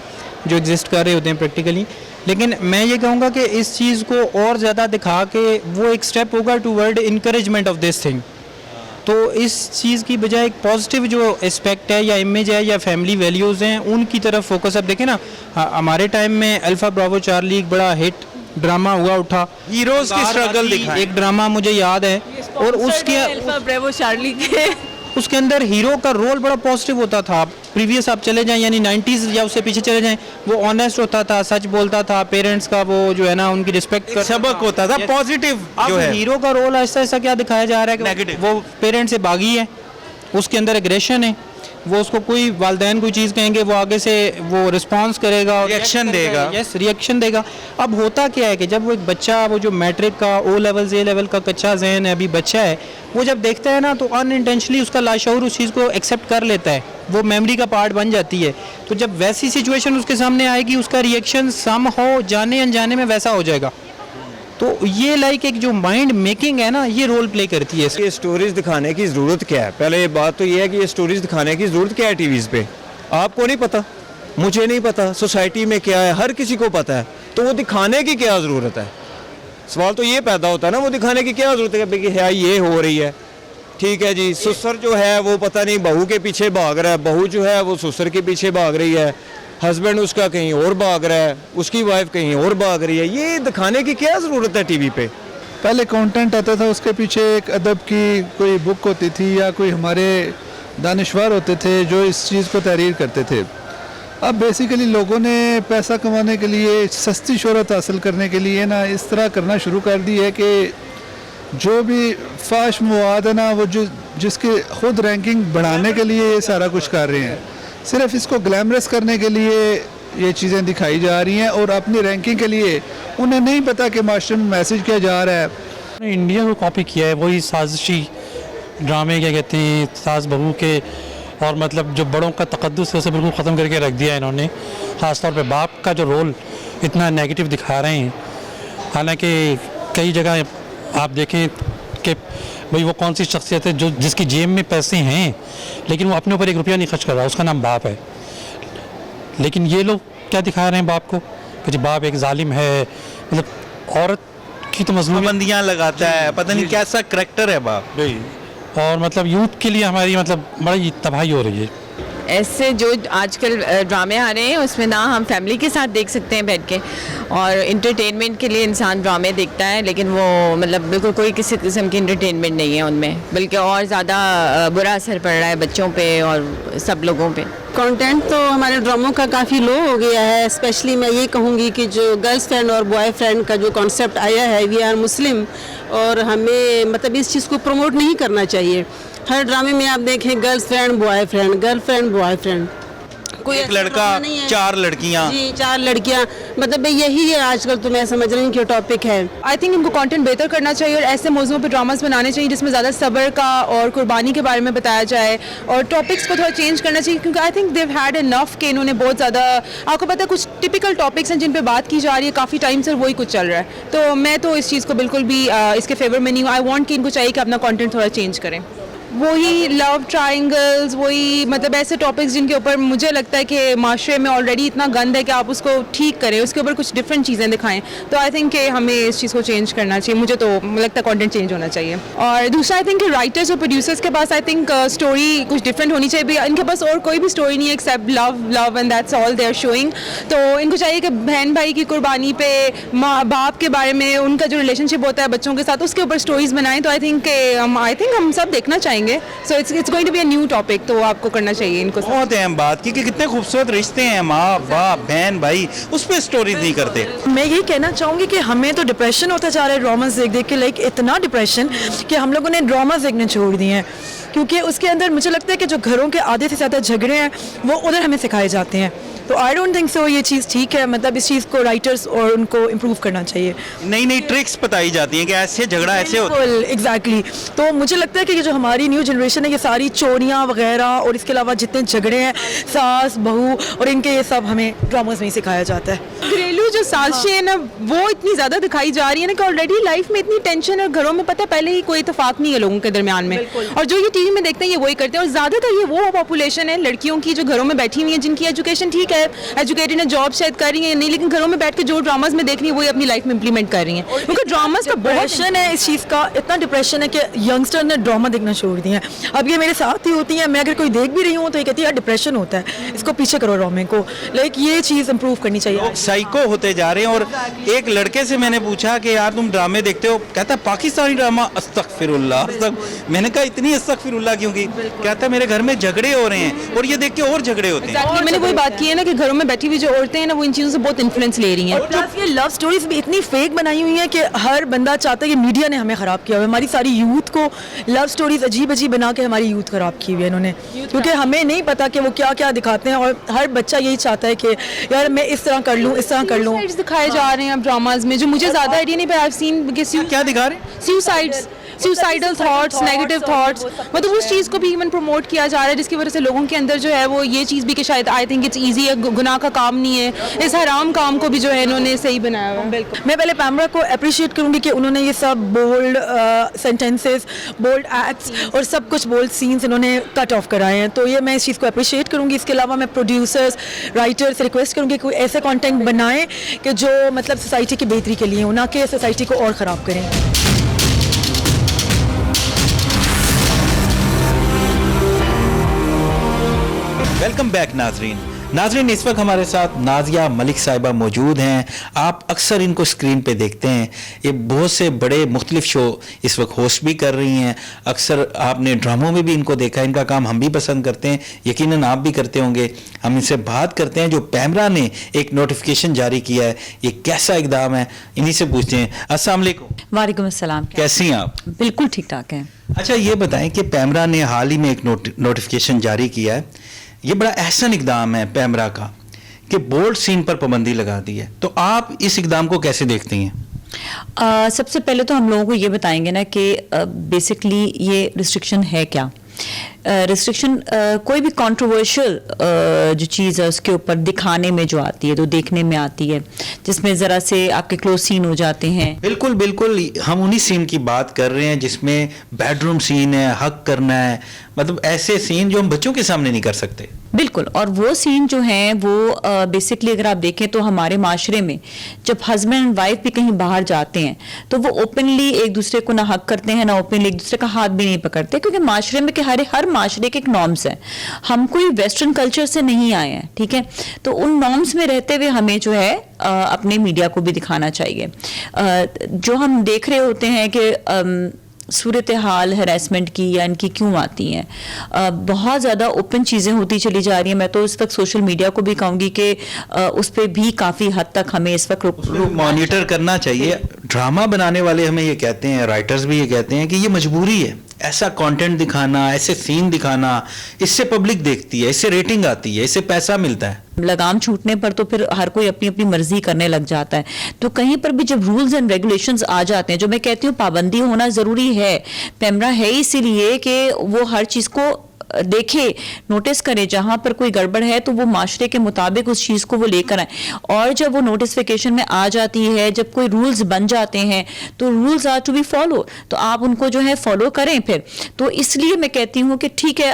جو ایگزسٹ کر رہے ہوتے ہیں پریکٹیکلی. لیکن میں یہ کہوں گا کہ اس چیز کو اور زیادہ دکھا کے وہ ایک سٹیپ ہوگا toward encouragement of this thing. تو اس چیز کی بجائے ایک پازیٹیو جو اسپیکٹ ہے یا امیج ہے یا فیملی ویلیوز ہیں ان کی طرف فوکس. اب دیکھیں نا, ہمارے ٹائم میں الفا براوو چارلی ایک بڑا ہٹ ڈرامہ ہوا اٹھا, ہیروز کی اسٹرگل دکھائیں. ایک ڈرامہ مجھے یاد ہے, اور اس کے الفا براوو چارلی کے اس کے اندر ہیرو کا رول بڑا پازیٹیو ہوتا تھا. پریویس آپ چلے جائیں یعنی 90s یا اس سے پیچھے چلے جائیں, وہ آنیسٹ ہوتا تھا, سچ بولتا تھا, پیرنٹس کا وہ جو ہے نا ان کی رسپیکٹ کا سبق ہوتا تھا, پازیٹیو جو ہے. ہیرو کا رول ایسا ایسا کیا دکھایا جا رہا ہے کہ وہ پیرنٹ سے باغی ہے, اس کے اندر ایگریشن ہے, وہ اس کو کوئی والدین کوئی چیز کہیں گے وہ آگے سے وہ رسپانس کرے گا, ریئیکشن دے گا. یس, ریئیکشن دے گا. اب ہوتا کیا ہے کہ جب وہ ایک بچہ, وہ جو میٹرک کا او لیول اے لیول کا کچا ذہن ہے, ابھی بچہ ہے, وہ جب دیکھتا ہے نا تو ان انٹینشنلی اس کا لاشعور اس چیز کو ایکسیپٹ کر لیتا ہے, وہ میموری کا پارٹ بن جاتی ہے. تو جب ویسی سچویشن اس کے سامنے آئے گی, اس کا ریئیکشن سم ہو جانے انجانے میں ویسا ہو جائے گا. تو یہ لائک ایک جو مائنڈ میکنگ ہے نا, یہ رول پلے کرتی ہے. یہ سٹوریز دکھانے کی ضرورت کیا ہے؟ پہلے یہ بات تو یہ ہے کہ یہ سٹوریز دکھانے کی ضرورت کیا ہے ٹی ویز پہ؟ آپ کو نہیں پتہ, مجھے نہیں پتہ, سوسائٹی میں کیا ہے ہر کسی کو پتہ ہے, تو وہ دکھانے کی کیا ضرورت ہے؟ سوال تو یہ پیدا ہوتا ہے نا, وہ دکھانے کی کیا ضرورت ہے کہ ہے یہ ہو رہی ہے, ٹھیک ہے جی. سسر جو ہے وہ پتہ نہیں بہو کے پیچھے بھاگ رہا ہے, بہو جو ہے وہ سسر کے پیچھے بھاگ رہی ہے, ہسبینڈ اس کا کہیں اور بھاگ رہا ہے, اس کی وائف کہیں اور بھاگ رہی ہے. یہ دکھانے کی کیا ضرورت ہے ٹی وی پہ؟ پہلے کانٹینٹ آتا تھا, اس کے پیچھے ایک ادب کی کوئی بک ہوتی تھی یا کوئی ہمارے دانشور ہوتے تھے جو اس چیز کو تحریر کرتے تھے. اب بیسیکلی لوگوں نے پیسہ کمانے کے لیے, سستی شہرت حاصل کرنے کے لیے نا اس طرح کرنا شروع کر دی ہے کہ جو بھی فاش مواد ہے نا, وہ جس کی خود رینکنگ بڑھانے کے لیے یہ سارا کچھ کر رہے ہیں. صرف اس کو گلیمرس کرنے کے لیے یہ چیزیں دکھائی جا رہی ہیں, اور اپنی رینکنگ کے لیے انہیں نہیں پتا کہ معاشرے میں میسج کیا جا رہا ہے. انڈیا کو کاپی کیا ہے, وہی سازشی ڈرامے کیا کہتے ہیں ساس بہو کے, اور مطلب جو بڑوں کا تقدس ہے اسے بالکل ختم کر کے رکھ دیا ہے انہوں نے. خاص طور پہ باپ کا جو رول اتنا نیگیٹو دکھا رہے ہیں, حالانکہ کئی جگہ آپ دیکھیں کہ بھئی وہ کون سی شخصیت ہے جو جس کی جیب میں پیسے ہیں لیکن وہ اپنے اوپر ایک روپیہ نہیں خرچ کر رہا, اس کا نام باپ ہے. لیکن یہ لوگ کیا دکھا رہے ہیں باپ کو کہ جی باپ ایک ظالم ہے, مطلب عورت کی تو مظلوم پابندیاں لگاتا ہے, پتہ نہیں کیسا کریکٹر ہے باپ. اور مطلب یوتھ کے لیے ہماری مطلب بڑی تباہی ہو رہی ہے. ایسے جو آج کل ڈرامے آ رہے ہیں اس میں نہ ہم فیملی کے ساتھ دیکھ سکتے ہیں بیٹھ کے, اور انٹرٹینمنٹ کے لیے انسان ڈرامے دیکھتا ہے, لیکن وہ مطلب بالکل کوئی کسی قسم کی انٹرٹینمنٹ نہیں ہے ان میں, بلکہ اور زیادہ برا اثر پڑ رہا ہے بچوں پہ اور سب لوگوں پہ. کنٹینٹ تو ہمارے ڈراموں کا کافی لو ہو گیا ہے. اسپیشلی میں یہ کہوں گی کہ جو گرلس فرینڈ اور بوائے فرینڈ کا جو کانسیپٹ آیا ہے, وی آر مسلم, اور ہمیں مطلب اس چیز کو پروموٹ نہیں کرنا چاہیے. ہر ڈرامے میں آپ دیکھیں girls friend boy friend, girl friend boy friend, کوئی ایک لڑکا 4 لڑکیاں, جی 4 لڑکیاں, مطلب یہی ہے آج کل تو میں سمجھ رہی ہوں کہ ٹاپک ہے. آئی تھنک ان کو کانٹینٹ بہتر کرنا چاہیے اور ایسے موضوعوں پہ ڈراماز بنانے چاہیے جس میں زیادہ صبر کا اور قربانی کے بارے میں بتایا جائے, اور ٹاپکس کو تھوڑا چینج کرنا چاہیے, کیونکہ آئی تھنک دیو ہیڈ انف کہ انہوں نے بہت زیادہ, آپ کو پتہ ہے کچھ ٹپیکل ٹاپکس ہیں جن پہ بات کی جا رہی ہے کافی ٹائم سے, وہی کچھ چل رہا ہے. تو میں تو اس چیز کو بالکل بھی اس کے فیور میں نہیں ہوں. آئی وانٹ کہ ان کو چاہیے کہ اپنا کانٹینٹ تھوڑا چینج کریں. وہی لو ٹرائنگلز, وہی مطلب ایسے ٹاپکس جن کے اوپر مجھے لگتا ہے کہ معاشرے میں آلریڈی اتنا گند ہے کہ آپ اس کو ٹھیک کریں, اس کے اوپر کچھ ڈفرینٹ چیزیں دکھائیں. تو آئی تھنک کہ ہمیں اس چیز کو چینج کرنا چاہیے. مجھے تو لگتا ہے کانٹینٹ چینج ہونا چاہیے. اور دوسرا آئی تھنک کہ رائٹرز اور پروڈیوسرز کے پاس آئی تھنک اسٹوری کچھ ڈفرینٹ ہونی چاہیے. ان کے پاس اور کوئی بھی اسٹوری نہیں ہے except love and that's all they are showing. تو ان کو چاہیے کہ بہن بھائی کی قربانی پہ, ماں باپ کے بارے میں, ان کا جو ریلیشن شپ ہوتا ہے بچوں کے ساتھ, اس کے اوپر اسٹوریز بنائیں. تو آئی تھنک کہ ہم سب دیکھنا چاہیں گے. So it's going to be a new topic, تو آپ کو کرنا چاہیے ان کو. بہت اہم بات کی کہ کتنے خوبصورت رشتے ہیں, ماں باپ بہن بھائی, اس پہ اسٹوریز نہیں کرتے. میں یہی کہنا چاہوں گی کہ ہمیں تو ڈپریشن ہوتا جا رہا ہے ڈراماز دیکھ دیکھ کے, لائک اتنا ڈپریشن کہ ہم لوگوں نے ڈراماز دیکھنے چھوڑ دیے ہیں, کیونکہ اس کے اندر مجھے لگتا ہے کہ جو گھروں کے آدھے سے زیادہ جھگڑے ہیں وہ ادھر ہمیں سکھائے جاتے ہیں. تو آئی ڈونٹ تھنک سو یہ چیز ٹھیک ہے. مطلب اس چیز کو رائٹرس اور ان کو امپروو کرنا چاہیے. نئی نئی ٹرکس بتائی جاتی ہیں کہ ایسے جھگڑا ایسے ہوتا ہے. ایگزیکٹلی. تو مجھے لگتا ہے کہ یہ جو ہماری نیو جنریشن ہے, یہ ساری چوریاں وغیرہ اور اس کے علاوہ جتنے جھگڑے ہیں ساس بہو اور ان کے, یہ سب ہمیں ڈراماز میں ہی سکھایا جاتا ہے. گھریلو جو سازشیں ہیں نا وہ اتنی زیادہ دکھائی جا رہی ہے نا کہ آلریڈی لائف میں اتنی ٹینشن, اور گھروں میں پتہ ہے پہلے ہی کوئی اتفاق نہیں ہے لوگوں کے درمیان میں, اور جو یہ ٹی وی میں دیکھتے ہیں یہ وہی کرتے ہیں. اور زیادہ تر یہ وہ پاپولیشن ہے لڑکیوں کی جو گھروں میں بیٹھی ہوئی ہیں, جن کی ایجوکیشن ٹھیک ہے, ایجوکیٹڈ ہیں, جاب شاید کر رہی ہیں نہیں, لیکن گھروں میں بیٹھ کے جو ڈراماز میں دیکھ رہی ہیں وہی اپنی لائف میں امپلیمنٹ کر رہی ہیں. کیونکہ ڈراماز کا ڈپریشن ہے اس چیز کا, اتنا ڈپریشن ہے کہ ینگسٹر نے ڈراما دیکھنا چھوڑ دیا ہے. اب یہ میرے ساتھ ہی ہوتی ہیں, میں اگر کوئی دیکھ بھی رہی ہوں تو یہ کہتی ہے ڈپریشن ہوتا ہے, اس کو پیچھے کرو ڈرامے کو. لائک یہ چیز امپروو کرنی چاہیے. سائیکو ہوتے جا رہے ہیں. اور ایک لڑکے سے میں نے پوچھا کہ یار تم ڈرامے دیکھتے ہو, کہتا ہے پاکستانی ڈرامہ, استغفر اللہ. میں نے کہا اتنی استغفر اللہ کیوں کی؟ کہتا ہے میرے گھر میں جھگڑے ہو رہے ہیں, اور یہ دیکھ کے اور جھگڑے ہوتے ہیں. میں نے وہی بات کی ہے نا کہ گھروں میں بیٹھی ہوئی جو عورتیں ہیں نا وہ ان چیزوں سے بہت انفلوئنس لے رہی ہیں. یہ لو اسٹوریز بھی اتنی فیک بنائی ہوئی ہیں کہ ہر بندہ چاہتا ہے کہ میڈیا نے ہمیں خراب کیا ہوا ہے. ہماری ساری یوتھ کو لو اسٹوریز عجیب عجیب بنا کے ہماری یوتھ خراب کی ہوئی ہے انہوں نے, کیونکہ ہمیں نہیں پتا کہ وہ کیا کیا دکھاتے ہیں, اور ہر بچہ یہی چاہتا ہے کہ یار میں اس طرح کر لوں, اس طرح کر لوں. دکھائے جا رہے ہیں اب ڈراماز میں, جو مجھے زیادہ آئیڈیا نہیں, آئی ہیو سین کیا دکھا رہے ہیں, سیوسائڈل تھاٹس, نیگیٹو تھاٹس, مطلب اس چیز کو بھی ایون پروموٹ کیا جا رہا ہے, جس کی وجہ سے لوگوں کے اندر جو ہے وہ یہ چیز بھی کہ شاید آئی تھنک اٹس ایزی ہے, گناہ کا کام نہیں ہے, اس حرام کام کو بھی جو ہے انہوں نے صحیح بنایا ہوا. بالکل. میں پہلے پیمرا کو اپریشیٹ کروں گی کہ انہوں نے یہ سب بولڈ سینٹینسز, بولڈ ایکٹس اور سب کچھ بولڈ سینس انہوں نے کٹ آف کرائے ہیں, تو یہ میں اس چیز کو اپریشیٹ کروں گی. اس کے علاوہ میں پروڈیوسرز, رائٹرز سے ریکویسٹ کروں گی کہ کوئی ایسے کانٹینٹ بنائیں کہ جو مطلب سوسائٹی کی بہتری کے لیے ہو, نہ کہ سوسائٹی کو اور خراب کریں. ویلکم بیک ناظرین, اس وقت ہمارے ساتھ نازیہ ملک صاحبہ موجود ہیں. آپ اکثر ان کو اسکرین پہ دیکھتے ہیں, یہ بہت سے بڑے مختلف شو اس وقت ہوسٹ بھی کر رہی ہیں. اکثر آپ نے ڈراموں میں بھی ان کو دیکھا, ان کا کام ہم بھی پسند کرتے ہیں, یقیناً آپ بھی کرتے ہوں گے. ہم ان سے بات کرتے ہیں جو پیمرا نے ایک نوٹیفیکیشن جاری کیا ہے, یہ کیسا اقدام ہے, انہی سے پوچھتے ہیں. السلام علیکم. وعلیکم السلام. کیسی ہیں آپ؟ بالکل ٹھیک ٹھاک ہیں. اچھا یہ بتائیں کہ پیمرا نے حال ہی میں ایک نوٹیفیکیشن جاری کیا ہے, یہ بڑا احسن اقدام ہے پیمرا کا کہ بولڈ سین پر پابندی لگا دی ہے, تو آپ اس اقدام کو کیسے دیکھتی ہیں؟ سب سے پہلے تو ہم لوگوں کو یہ بتائیں گے نا کہ بیسکلی یہ ریسٹرکشن ہے کیا. ریسٹرکشن کوئی بھی کنٹروورشل جو چیز ہے اس کے اوپر دکھانے میں جو آتی ہے, تو دیکھنے میں آتی ہے, جس میں ذرا سے آپ کے کلوز سین ہو جاتے ہیں. بالکل بالکل, ہم انہی سین کی بات کر رہے ہیں جس میں بیڈ روم سین ہے, حق کرنا ہے, مطلب ایسے سین جو ہم بچوں کے سامنے نہیں کر سکتے. बिल्कुल, और वो सीन जो हैं वो बेसिकली अगर आप देखें तो हमारे माशरे में जब हस्बैंड एंड वाइफ भी कहीं बाहर जाते हैं तो वो ओपनली एक दूसरे को ना हक करते हैं, ना ओपनली एक दूसरे का हाथ भी नहीं पकड़ते, क्योंकि माशरे में के हर माशरे के एक नॉर्म्स हैं. हम कोई वेस्टर्न कल्चर से नहीं आए हैं, ठीक है, तो उन नॉर्म्स में रहते हुए हमें जो है अपने मीडिया को भी दिखाना चाहिए. जो हम देख रहे होते हैं कि सूरत हाल हरासमेंट की या इनकी क्यों आती हैं, बहुत ज़्यादा ओपन चीज़ें होती चली जा रही हैं. मैं तो इस तक सोशल मीडिया को भी कहूँगी कि उस पर भी काफ़ी हद तक हमें इस वक्त मॉनिटर करना चाहिए. ड्रामा बनाने वाले हमें ये कहते हैं, राइटर्स भी ये कहते हैं कि ये मजबूरी है, ऐसा कंटेंट दिखाना, ऐसे सीन दिखाना, इससे पब्लिक देखती है, इससे रेटिंग आती है, इससे पैसा मिलता है. लगाम छूटने पर तो फिर हर कोई अपनी अपनी मर्जी करने लग जाता है. तो कहीं पर भी जब रूल्स एंड रेगुलेशंस आ जाते हैं, जो मैं कहती हूँ पाबंदी होना ज़रूरी है. पैमरा है इसीलिए कि वो हर चीज़ को देखे, नोटिस करे, जहां पर कोई गड़बड़ है तो वो माशरे के मुताबिक उस चीज़ को वो लेकर आए. और जब वो नोटिफिकेशन में आ जाती है, जब कोई रूल्स बन जाते हैं तो rules are to be follow, तो आप उनको जो है फॉलो करें फिर. तो इसलिए मैं कहती हूँ कि ठीक है,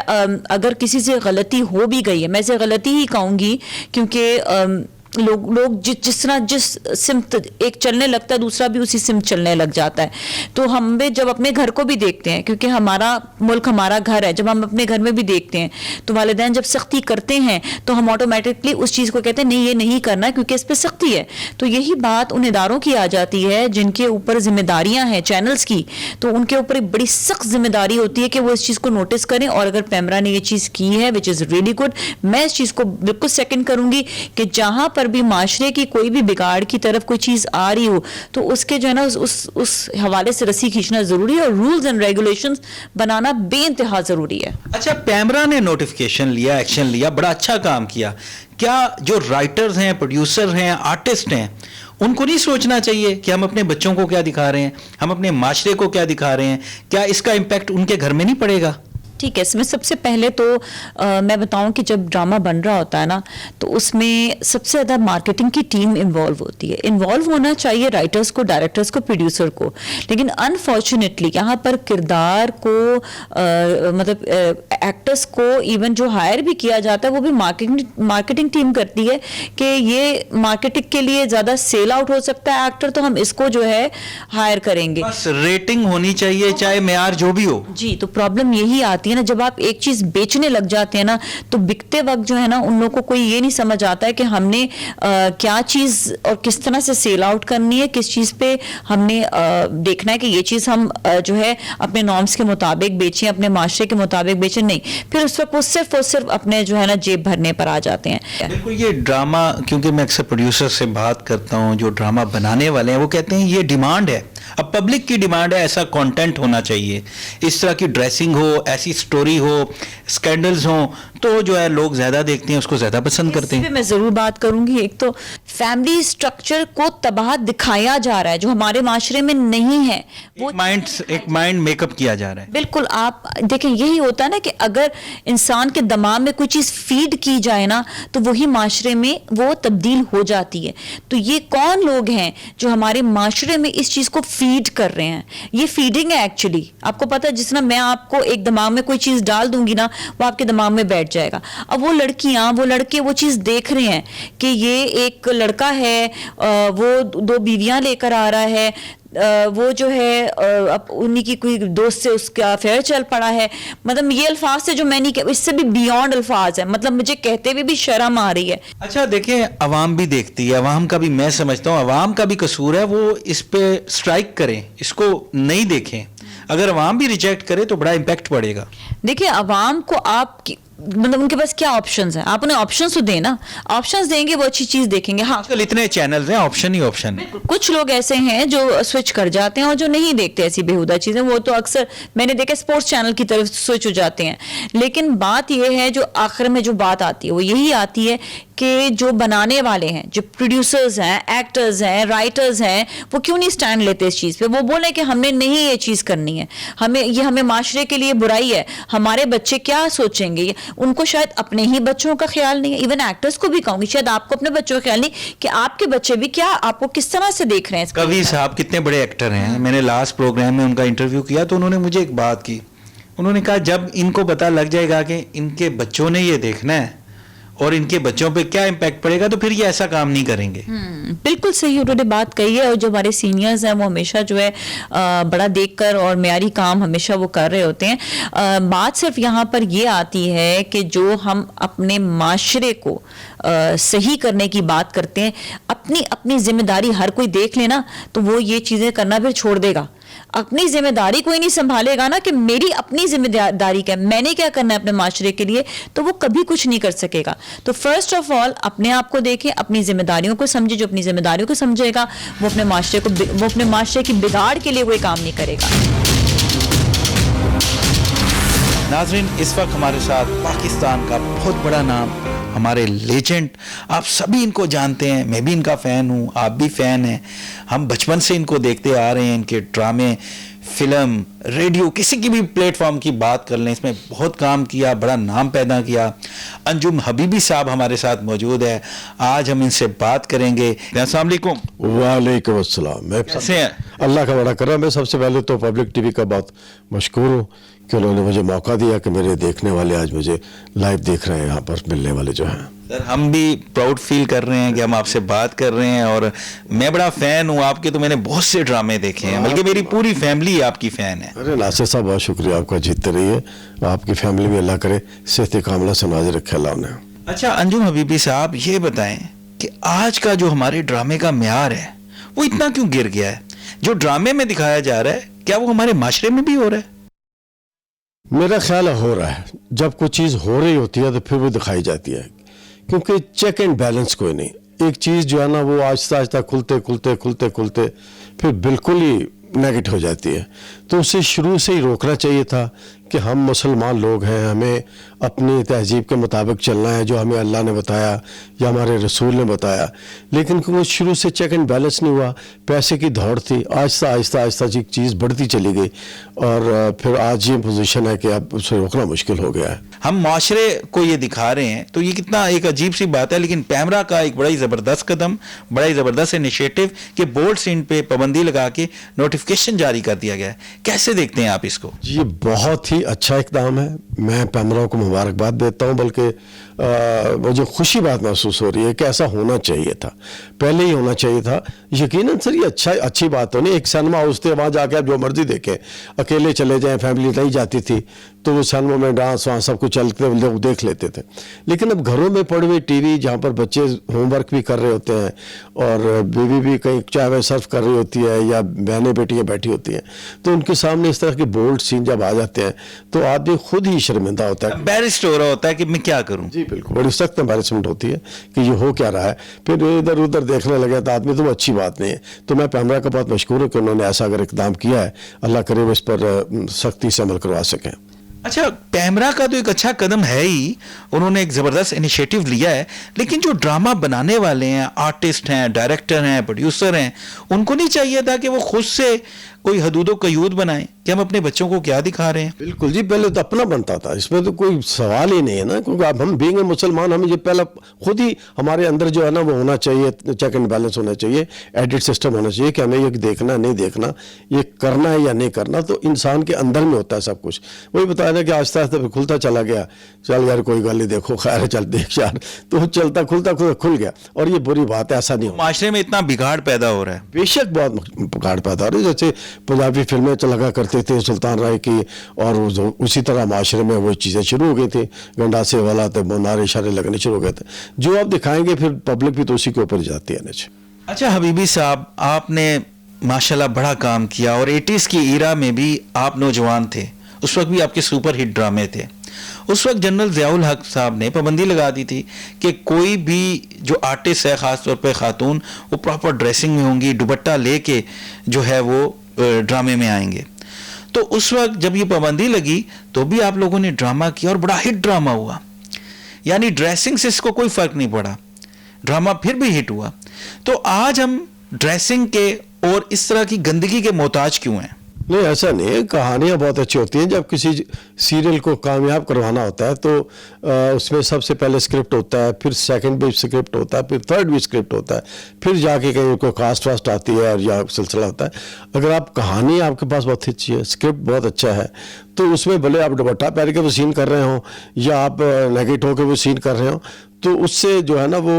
अगर किसी से गलती हो भी गई है, मैं इसे गलती ही कहूँगी, क्योंकि लोग जिस तरह जिस सिमत एक चलने लगता है दूसरा भी उसी सिमत चलने लग जाता है. तो हम भी जब अपने घर को भी देखते हैं, क्योंकि हमारा मुल्क हमारा घर है, जब हम अपने घर में भी देखते हैं तो वालिदैन जब सख्ती करते हैं तो हम ऑटोमेटिकली उस चीज़ को कहते हैं नहीं ये नहीं करना क्योंकि इस पर सख्ती है. तो यही बात उन इदारों की आ जाती है जिनके ऊपर जिम्मेदारियाँ हैं चैनल्स की, तो उनके ऊपर एक बड़ी सख्त जिम्मेदारी होती है कि वो इस चीज़ को नोटिस करें. और अगर पैमरा ने ये चीज़ की है विच इज़ रियली गुड, मैं इस चीज़ को बिल्कुल सेकेंड करूँगी कि जहाँ पर भी माशरे की कोई भी बिगाड़ की तरफ कोई चीज आ रही हो तो उसके जो है ना उस हवाले से रस्सी खींचना जरूरी है, और रूल्स एंड रेगुलेशंस बनाना बेइंतहा जरूरी है. अच्छा, पैमरा ने नोटिफिकेशन लिया, एक्शन लिया, बड़ा अच्छा काम किया. क्या जो राइटर्स हैं, प्रोड्यूसर हैं, आर्टिस्ट हैं, उनको नहीं सोचना चाहिए कि हम अपने बच्चों को क्या दिखा रहे हैं, हम अपने माशरे को क्या दिखा रहे हैं, क्या इसका इम्पैक्ट उनके घर में नहीं पड़ेगा? ठीक है, इसमें सबसे पहले तो मैं बताऊं कि जब ड्रामा बन रहा होता है ना तो उसमें सबसे ज़्यादा मार्केटिंग की टीम इन्वॉल्व होती है. इन्वॉल्व होना चाहिए राइटर्स को, डायरेक्टर्स को, प्रोड्यूसर को, लेकिन अनफॉर्चुनेटली यहाँ पर किरदार को मतलब एक्टर्स को इवन जो हायर भी किया जाता है वो भी मार्केटिंग टीम करती है कि ये मार्केटिंग के लिए ज़्यादा सेल आउट हो सकता है एक्टर, तो हम इसको जो है हायर करेंगे. बस रेटिंग होनी चाहिए चाहे मेयार जो भी हो. जी, तो प्रॉब्लम यही आती है ना, जब आप एक चीज बेचने लग जाते हैं ना तो बिकते वक्त जो है ना उन लोगों को कोई ये नहीं समझ आता है कि हमने क्या चीज और किस तरह से सेल आउट करनी है, किस चीज पे हमने देखना है कि ये चीज हम जो है अपने नॉर्म्स के मुताबिक बेचें, अपने माशरे के मुताबिक बेचें. नहीं, फिर उस वक्त वो सिर्फ अपने जो है ना जेब भरने पर आ जाते हैं. बिल्कुल, ये ड्रामा, क्योंकि मैं अक्सर प्रोड्यूसर से बात करता हूँ जो ड्रामा बनाने वाले हैं, वो कहते हैं ये डिमांड है, अब पब्लिक की डिमांड है, ऐसा कंटेंट होना चाहिए, इस तरह की ड्रेसिंग हो, ऐसी स्टोरी हो, स्कैंडल्स हो, तो जो है लोग ज्यादा देखते हैं, उसको ज्यादा पसंद करते हैं. मैं जरूर बात करूंगी. एक तो फैमिली स्ट्रक्चर को तबाह दिखाया जा रहा है जो हमारे माशरे में नहीं है, वो एक माइंड मेकअप किया जा रहा है. बिल्कुल, आप देखें यही होता है ना कि अगर इंसान के दिमाग में कोई चीज फीड की जाए ना तो वही माशरे में वो तब्दील हो जाती है. तो ये कौन लोग हैं जो हमारे माशरे में इस चीज को फीड कर रहे हैं? ये फीडिंग है एक्चुअली. आपको पता है, जिस तरह मैं आपको एक दिमाग में कोई चीज डाल दूंगी ना वो आपके दिमाग में बैठ जाएगा. अब वो लड़कियां, वो लड़के वो चीज देख रहे हैं कि ये एक लड़का है, वो 2 बीवियां लेकर आ रहा है, वो जो है अब उन्हीं की कोई दोस्त से उसका अफेयर चल पड़ा है. मतलब ये अल्फाज से जो मैं नहीं कह, इससे भी बियॉन्ड अल्फाज है, मतलब मुझे कहते हुए भी शर्म आ रही है. अच्छा देखें, अवाम भी देखती है, अवाम का भी मैं समझता हूँ अवाम का भी कसूर है, वो इस पे स्ट्राइक करें, इसको नहीं देखें. अगर अवाम भी रिजेक्ट करे तो बड़ा इम्पैक्ट पड़ेगा. देखिए, अवाम को आप मतलब उनके पास क्या ऑप्शंस हैं, आप उन्हें ऑप्शंस तो दें ना, ऑप्शंस देंगे वो अच्छी चीज देखेंगे. हाँ, आजकल इतने चैनल्स हैं, ऑप्शन ही ऑप्शन है. कुछ लोग ऐसे हैं जो स्विच कर जाते हैं और जो नहीं देखते ऐसी बेहुदा चीजें, वो तो अक्सर मैंने देखा स्पोर्ट्स चैनल की तरफ स्विच हो जाते हैं. लेकिन बात यह है, जो आखिर में जो बात आती है वो यही आती है कि जो बनाने वाले हैं, जो प्रोड्यूसर्स हैं, एक्टर्स हैं, राइटर्स हैं, वो क्यों नहीं स्टैंड लेते इस चीज़ पे? वो बोले कि हमने नहीं ये चीज़ करनी है, हमें माशरे के लिए बुराई है, हमारे बच्चे क्या सोचेंगे. उनको शायद अपने ही बच्चों का ख्याल नहीं है. इवन एक्टर्स को भी कहूँगी, शायद आपको अपने बच्चों का ख्याल नहीं कि आपके बच्चे भी क्या आपको किस तरह से देख रहे हैं. कवि साहब कितने बड़े एक्टर हैं, मैंने लास्ट प्रोग्राम में उनका इंटरव्यू किया तो उन्होंने मुझे एक बात की. उन्होंने कहा जब इनको पता लग जाएगा कि इनके बच्चों ने ये देखना है اور ان کے بچوں پہ کیا امپیکٹ پڑے گا, تو پھر یہ ایسا کام نہیں کریں گے. بالکل صحیح انہوں نے بات کہی ہے. اور جو ہمارے سینئرز ہیں وہ ہمیشہ جو ہے بڑا دیکھ کر اور معیاری کام ہمیشہ وہ کر رہے ہوتے ہیں. بات صرف یہاں پر یہ آتی ہے کہ جو ہم اپنے معاشرے کو صحیح کرنے کی بات کرتے ہیں, اپنی ذمہ داری ہر کوئی دیکھ لینا تو وہ یہ چیزیں کرنا پھر چھوڑ دے گا. اپنی ذمہ داری کوئی نہیں سنبھالے گا نا کہ میری اپنی ذمہ داری کیا, میں نے کیا کرنا ہے اپنے معاشرے کے لیے, تو وہ کبھی کچھ نہیں کر سکے گا. تو فرسٹ آف آل اپنے آپ کو دیکھیں, اپنی ذمہ داریوں کو سمجھے. جو اپنی ذمہ داریوں کو سمجھے گا وہ اپنے معاشرے کی بگاڑ کے لیے کوئی کام نہیں کرے گا. ناظرین, اس وقت ہمارے ساتھ پاکستان کا بہت بڑا نام, ہمارے لیجنڈ, آپ سبھی ان کو جانتے ہیں, میں بھی ان کا فین ہوں, آپ بھی فین ہیں. ہم بچپن سے ان کو دیکھتے آ رہے ہیں, ان کے ڈرامے, فلم, ریڈیو, کسی کی بھی پلیٹ فارم کی بات کر لیں, اس میں بہت کام کیا, بڑا نام پیدا کیا. انجم حبیبی صاحب ہمارے ساتھ موجود ہے, آج ہم ان سے بات کریں گے. السلام علیکم. وعلیکم السلام. میں کیسے ہیں؟ اللہ کا بڑا کرم ہے. سب سے پہلے تو پبلک ٹی وی کا بہت مشکور ہوں کہ انہوں نے مجھے موقع دیا کہ میرے دیکھنے والے آج مجھے لائیو دیکھ رہے ہیں, یہاں پر ملنے والے جو ہیں. سر, ہم بھی پراؤڈ فیل کر رہے ہیں کہ ہم آپ سے بات کر رہے ہیں, اور میں بڑا فین ہوں آپ کے. تو میں نے بہت سے ڈرامے دیکھے ہیں, بلکہ میری پوری فیملی آپ کی فین ہے. ارے ناصر صاحب, بہت شکریہ آپ کا. جیتتے رہیے, آپ کی فیملی میں اللہ کرے صحت کاملہ سے نازل رکھے اللہ نے. اچھا انجم حبیبی صاحب, یہ بتائیں کہ آج کا جو ہمارے ڈرامے کا معیار ہے وہ اتنا کیوں گر گیا ہے؟ جو ڈرامے میں دکھایا جا رہا ہے کیا وہ ہمارے معاشرے میں بھی ہو رہا ہے؟ میرا خیال ہو رہا ہے. جب کوئی چیز ہو رہی ہوتی ہے تو پھر وہ دکھائی جاتی ہے, کیونکہ چیک اینڈ بیلنس کوئی نہیں. ایک چیز جو ہے نا وہ آہستہ آہستہ کھلتے پھر بالکل ہی نیگیٹو ہو جاتی ہے. تو اسے شروع سے ہی روکنا چاہیے تھا کہ ہم مسلمان لوگ ہیں, ہمیں اپنی تہذیب کے مطابق چلنا ہے جو ہمیں اللہ نے بتایا یا ہمارے رسول نے بتایا. لیکن کیونکہ شروع سے چیک اینڈ بیلنس نہیں ہوا, پیسے کی دوڑ تھی, آہستہ چیز بڑھتی چلی گئی, اور پھر آج یہ پوزیشن ہے کہ اب اسے روکنا مشکل ہو گیا ہے. ہم معاشرے کو یہ دکھا رہے ہیں تو یہ کتنا ایک عجیب سی بات ہے, لیکن پیمرا کا ایک بڑا ہی زبردست قدم, بڑا ہی زبردست انیشیٹو کہ بولڈ سین پہ پابندی لگا کے نوٹیفیکیشن جاری کر دیا گیا ہے. کیسے دیکھتے ہیں آپ اس کو؟ یہ بہت ہی اچھا اقدام ہے, میں پیمرا کو مبارکباد دیتا ہوں. بلکہ مجھے خوشی بات محسوس ہو رہی ہے کہ ایسا ہونا چاہیے تھا, پہلے ہی ہونا چاہیے تھا. یقیناً سر یہ اچھی بات ہونی. ایک سینما ہاؤس تھے, وہاں جا کے آپ جو مرضی دیکھیں, اکیلے چلے جائیں, فیملی نہیں جاتی تھی, تو وہ سینما میں ڈانس وہاں سب کچھ چلتے لوگ دیکھ لیتے تھے. لیکن اب گھروں میں پڑے ہوئے ٹی وی, جہاں پر بچے ہوم ورک بھی کر رہے ہوتے ہیں اور بیوی بھی کہیں چائے سرو کر رہی ہوتی ہے یا بہنیں بیٹیاں بیٹھی ہوتی ہیں, تو ان کے سامنے اس طرح کے بولڈ سین جب آ جاتے ہیں تو آدمی خود ہی شرمندہ ہوتا ہے, امبیرسڈ ہو رہا ہوتا ہے کہ میں کیا کروں. جی بالکل, بڑی سخت امبیرسمنٹ ہوتی ہے کہ یہ ہو کیا رہا ہے. پھر ادھر ادھر دیکھنے لگے تو آدمی, تو وہ اچھی بات نہیں ہے. تو میں پیمرا کا بہت مشکور ہوں کہ انہوں نے ایسا اگر اقدام کیا ہے, اللہ کرے وہ اس پر سختی سے عمل کروا سکیں. اچھا, پیمرا کا تو ایک اچھا قدم ہے ہی, انہوں نے ایک زبردست انیشیٹو لیا ہے, لیکن جو ڈرامہ بنانے والے ہیں, آرٹسٹ ہیں, ڈائریکٹر ہیں, پروڈیوسر ہیں, ان کو نہیں چاہیے تھا کہ وہ خود سے کوئی حدود و قیود بنائیں کہ ہم اپنے بچوں کو کیا دکھا رہے ہیں؟ بالکل جی, پہلے تو اپنا بنتا تھا, اس میں تو کوئی سوال ہی نہیں ہے نا, کیونکہ اب ہم بینگ مسلمان, ہمیں یہ پہلا خود ہی ہمارے اندر جو ہے نا وہ ہونا چاہیے, چیک اینڈ بیلنس ہونا چاہیے, ایڈٹ سسٹم ہونا چاہیے کہ ہمیں یہ دیکھنا نہیں دیکھنا, یہ کرنا ہے یا نہیں کرنا. تو انسان کے اندر میں ہوتا ہے سب کچھ. وہی بتایا نا کہ آہستہ آہستہ کھلتا چلا گیا, چل یار کوئی گل نہیں, دیکھو خیر ہے, چل دیکھ یار, تو چلتا کھلتا کھل گیا. اور یہ بری بات ہے, ایسا نہیں ہو. معاشرے میں اتنا بگاڑ پیدا ہو رہا ہے, بے شک بہت بگاڑ پیدا ہو رہا ہے. جیسے پنجابی فلمیں لگا کرتے تھے سلطان رائے کی, اور اسی طرح معاشرے میں وہ چیزیں شروع ہو گئی تھیں, گنڈاسے والا تو نعرے اشارے لگنے شروع ہو گئے تھے. جو آپ دکھائیں گے پھر پبلک بھی تو اسی کے اوپر جاتی ہے. اچھا حبیبی صاحب, آپ نے ماشاءاللہ بڑا کام کیا, اور 80s کی ایرا میں بھی آپ نوجوان تھے, اس وقت بھی آپ کے سپر ہٹ ڈرامے تھے. اس وقت جنرل ضیاء الحق صاحب نے پابندی لگا دی تھی کہ کوئی بھی جو آرٹسٹ ہے, خاص طور پہ خاتون, وہ پراپر ڈریسنگ میں ہوں گی, دوپٹہ لے کے جو ہے وہ ڈرامے میں آئیں گے. تو اس وقت جب یہ پابندی لگی تو بھی آپ لوگوں نے ڈرامہ کیا, اور بڑا ہٹ ڈرامہ ہوا. یعنی ڈریسنگ سے اس کو کوئی فرق نہیں پڑا, ڈرامہ پھر بھی ہٹ ہوا. تو آج ہم ڈریسنگ کے اور اس طرح کی گندگی کے محتاج کیوں ہیں؟ नहीं, ऐसा नहीं है, कहानियाँ बहुत अच्छी होती हैं। जब किसी सीरियल को कामयाब करवाना होता है तो उसमें सबसे पहले स्क्रिप्ट होता है, फिर सेकंड भी स्क्रिप्ट होता है, फिर थर्ड भी स्क्रिप्ट होता है, फिर जाके कहीं को कास्ट वास्ट आती है और या सिलसिला होता है। अगर आप कहानी आपके पास बहुत अच्छी है, स्क्रिप्ट बहुत अच्छा है, तो उसमें भले आप दुपट्टा पहन के वो सीन कर रहे हो या आप नेगेट होकर वो सीन कर रहे हो, तो उससे जो है ना वो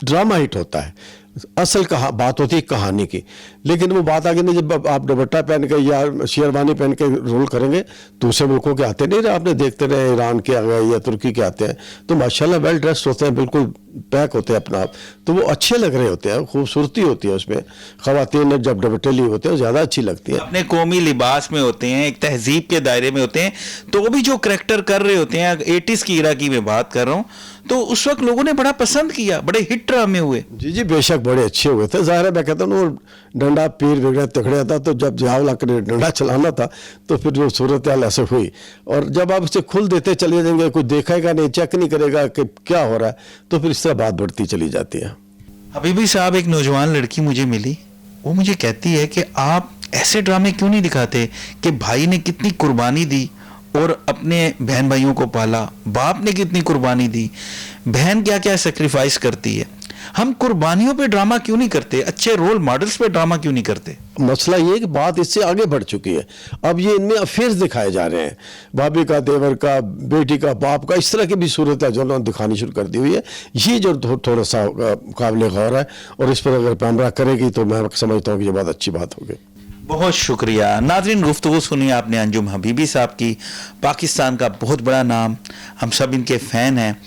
ड्रामा हिट होता है। असल बात होती है कहानी की, लेकिन वो बात आगे नहीं, जब आप दुपट्टा पहन के या शेरवानी पहन के रोल करेंगे दूसरे मुल्कों के आते नहीं रहे, आपने देखते रहे ईरान के आ गए या तुर्की के आते हैं, तो माशाल्लाह वेल ड्रेस्ड होते हैं, बिल्कुल पैक होते हैं अपना आप, तो वो अच्छे लग रहे होते हैं, खूबसूरती होती है उसमें। ख़वातीन जब दुपट्टे लिए होते हैं ज़्यादा अच्छी लगती है, अपने कौमी लिबास में होते हैं, एक तहजीब के दायरे में होते हैं, तो भी जो करैक्टर कर रहे होते हैं, 80s की इरा की मैं बात कर रहा हूँ, तो उस वक्त लोगों ने बड़ा पसंद किया, बड़े हिट ड्रामे हुए। जी जी बेशक बड़े अच्छे हुए थे। ज़ाहिर है मैं कहता हूँ वो डंडा पीर बिगड़े तगड़े था, तो जब जावला कर डंडा चलाना था तो फिर जो सूरत हाल ऐसे हुई, और जब आप उसे खुल देते चले जाएंगे, कोई देखेगा नहीं, चेक नहीं करेगा कि क्या हो रहा है, तो फिर इस तरह बात बढ़ती चली जाती है। हबीबी साहब, एक नौजवान लड़की मुझे मिली, वो मुझे कहती है कि आप ऐसे ड्रामे क्यों नहीं दिखाते कि भाई ने कितनी कुर्बानी दी और अपने बहन भाइयों को पाला, बाप ने कितनी कुर्बानी दी, बहन क्या क्या सेक्रीफाइस करती है, हम कुर्बानियों पे ड्रामा क्यों नहीं करते, अच्छे रोल मॉडल्स पे ड्रामा क्यों नहीं करते? मसला ये है कि बात इससे आगे बढ़ चुकी है, अब ये इनमें अफेयर्स दिखाए जा रहे हैं, भाभी का, देवर का, बेटी का, बाप का, इस तरह की भी सूरत है जो उन्होंने दिखानी शुरू कर दी हुई है। ये जो थोड़ा सा काबिल गौर है, और इस पर अगर पैमरा करेगी तो मैं समझता हूँ कि ये बहुत अच्छी बात होगी। बहुत शुक्रिया। नाज़रीन, गुफ्तगू सुनी आपने अंजुम हबीबी साहब की, पाकिस्तान का बहुत बड़ा नाम, हम सब इनके फ़ैन हैं।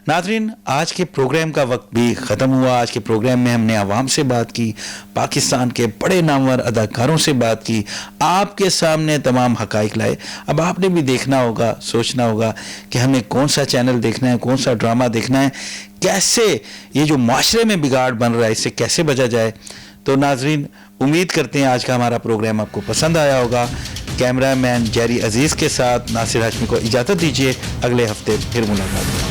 नाज़रीन, आज के प्रोग्राम का वक्त भी ख़त्म हुआ। आज के प्रोग्राम में हमने आवाम से बात की, पाकिस्तान के बड़े नामवर अदाकारों से बात की, आपके सामने तमाम हक़ाइक़ लाए। अब आपने भी देखना होगा, सोचना होगा कि हमें कौन सा चैनल देखना है, कौन सा ड्रामा देखना है, कैसे ये जो माशरे में बिगाड़ बन रहा है इससे कैसे बचा जाए। तो नाज़रीन, उम्मीद करते हैं आज का हमारा प्रोग्राम आपको पसंद आया होगा। कैमरामैन जेरी अजीज़ के साथ नासिर हाशमी को इजाज़त दीजिए, अगले हफ्ते फिर मुलाकात।